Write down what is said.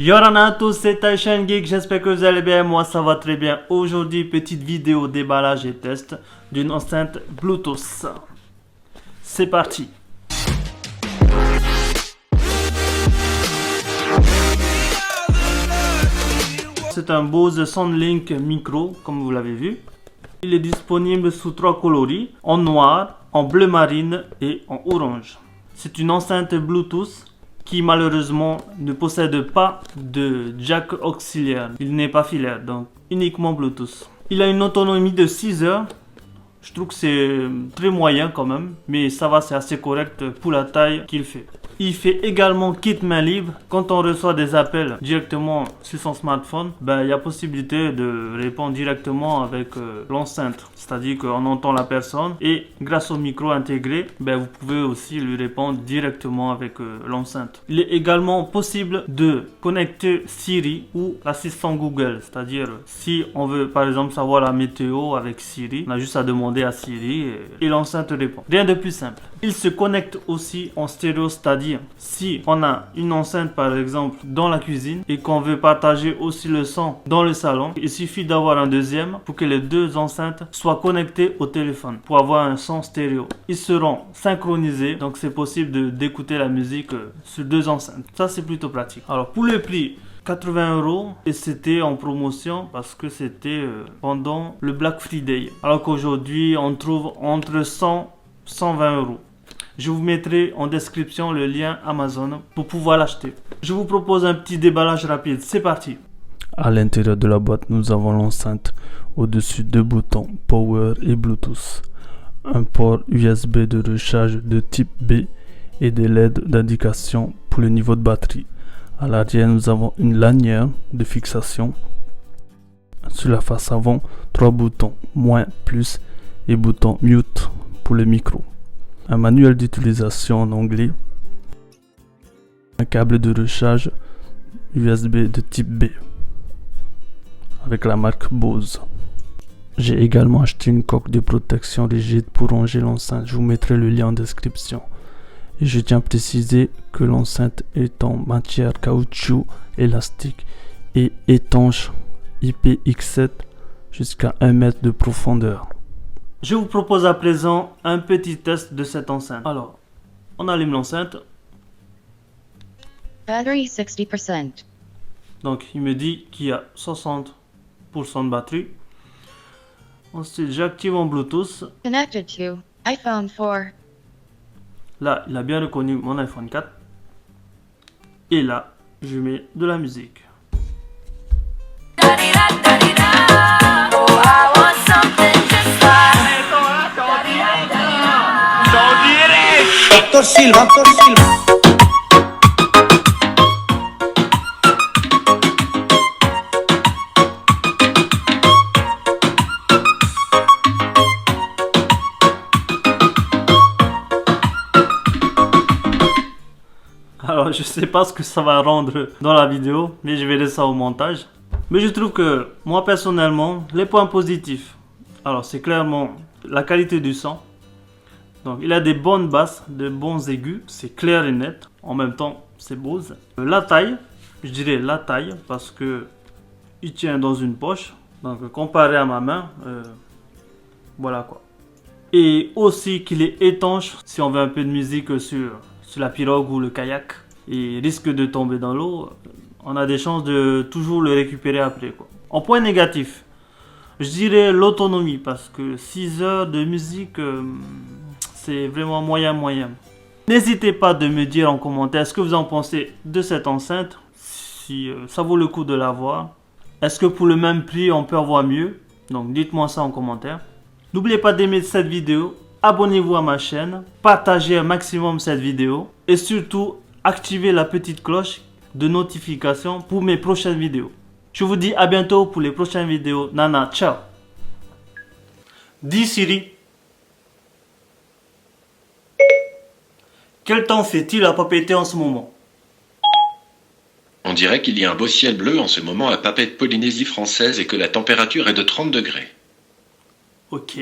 Yorana à tous, c'est Taishan Geek, j'espère que vous allez bien, moi ça va très bien. Aujourd'hui, petite vidéo déballage et test d'une enceinte Bluetooth. C'est parti. C'est un Bose SoundLink Micro, comme vous l'avez vu. Il est disponible sous 3 coloris, en noir, en bleu marine et en orange. C'est une enceinte Bluetooth qui malheureusement ne possède pas de jack auxiliaire. Il n'est pas filaire, donc uniquement Bluetooth. Il a une autonomie de 6 heures. Je trouve que c'est très moyen quand même, mais ça va, c'est assez correct pour la taille qu'il fait. Il fait également kit main libre. Quand on reçoit des appels directement sur son smartphone, il y a possibilité de répondre directement avec l'enceinte. C'est-à-dire qu'on entend la personne et grâce au micro intégré, vous pouvez aussi lui répondre directement avec l'enceinte. Il est également possible de connecter Siri ou l'assistant Google. C'est-à-dire si on veut par exemple savoir la météo avec Siri, on a juste à demander à Siri et l'enceinte répond. Rien de plus simple. Il se connecte aussi en stéréo, c'est-à-dire si on a une enceinte par exemple dans la cuisine et qu'on veut partager aussi le son dans le salon, il suffit d'avoir un deuxième pour que les deux enceintes soient connectées au téléphone pour avoir un son stéréo. Ils seront synchronisés, donc c'est possible d'écouter la musique sur deux enceintes. Ça c'est plutôt pratique. Alors pour le prix, 80 € et c'était en promotion parce que c'était pendant le Black Friday. Alors qu'aujourd'hui on trouve entre 100 et 120 €. Je vous mettrai en description le lien Amazon pour pouvoir l'acheter. Je vous propose un petit déballage rapide. C'est parti. À l'intérieur de la boîte, nous avons l'enceinte. Au-dessus, deux boutons Power et Bluetooth. Un port USB de recharge de type B et des LED d'indication pour le niveau de batterie. À l'arrière, nous avons une lanière de fixation. Sur la face avant, trois boutons moins, plus et bouton mute pour le micro. Un manuel d'utilisation en anglais, un câble de recharge USB de type B avec la marque Bose. J'ai également acheté une coque de protection rigide pour ranger l'enceinte, je vous mettrai le lien en description. Et je tiens à préciser que l'enceinte est en matière caoutchouc élastique et étanche IPX7 jusqu'à 1 mètre de profondeur. Je vous propose à présent un petit test de cette enceinte. Alors, on allume l'enceinte. Battery 60%. Donc, il me dit qu'il y a 60% de batterie. Ensuite, j'active en Bluetooth. Connected to iPhone 4. Là, il a bien reconnu mon iPhone 4. Et là, je mets de la musique. Dr. Silva, Dr. Silva. Alors, je sais pas ce que ça va rendre dans la vidéo, mais je verrai ça au montage. Mais je trouve que, moi personnellement, les points positifs, alors c'est clairement la qualité du son. Donc il a des bonnes basses, de bons aigus, c'est clair et net. En même temps, c'est Bose. La taille, je dirais la taille, parce que il tient dans une poche. Donc comparé à ma main, voilà quoi. Et aussi qu'il est étanche, si on veut un peu de musique sur la pirogue ou le kayak, et risque de tomber dans l'eau, on a des chances de toujours le récupérer après quoi. En point négatif, je dirais l'autonomie, parce que 6 heures de musique... c'est vraiment moyen. N'hésitez pas de me dire en commentaire ce que vous en pensez de cette enceinte, si ça vaut le coup de l'avoir. Est-ce que pour le même prix on peut avoir mieux? Donc dites-moi ça en commentaire. N'oubliez pas d'aimer cette vidéo, abonnez-vous à ma chaîne, partagez un maximum cette vidéo et surtout activez la petite cloche de notification pour mes prochaines vidéos. Je vous dis à bientôt pour les prochaines vidéos. Nana, ciao. Dis Siri. Quel temps fait-il à Papeete en ce moment? On dirait qu'il y a un beau ciel bleu en ce moment à Papeete, Polynésie française, et que la température est de 30 degrés. Ok.